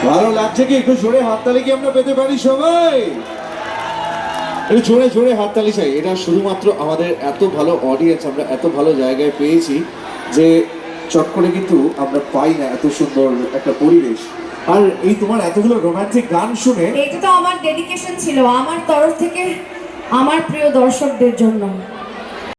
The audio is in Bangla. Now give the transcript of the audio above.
ভালো লাগছে কি? একটু জোরে হাততালি কি আমরা পেতে পারি সবাই? একটু জোরে জোরে হাততালি চাই। এটা শুধুমাত্র আমাদের এত ভালো অডিয়েন্স, আমরা এত ভালো জায়গায় পেয়েছি যে চট করে কিন্তু আমরা পাই না এত সুন্দর একটা পরিবেশ। আর এই তোমার এতগুলো রোমান্টিক গান শুনে, এটা তো আমার ডেডিকেশন ছিল আমার তরফ থেকে আমার প্রিয় দর্শকদের জন্য।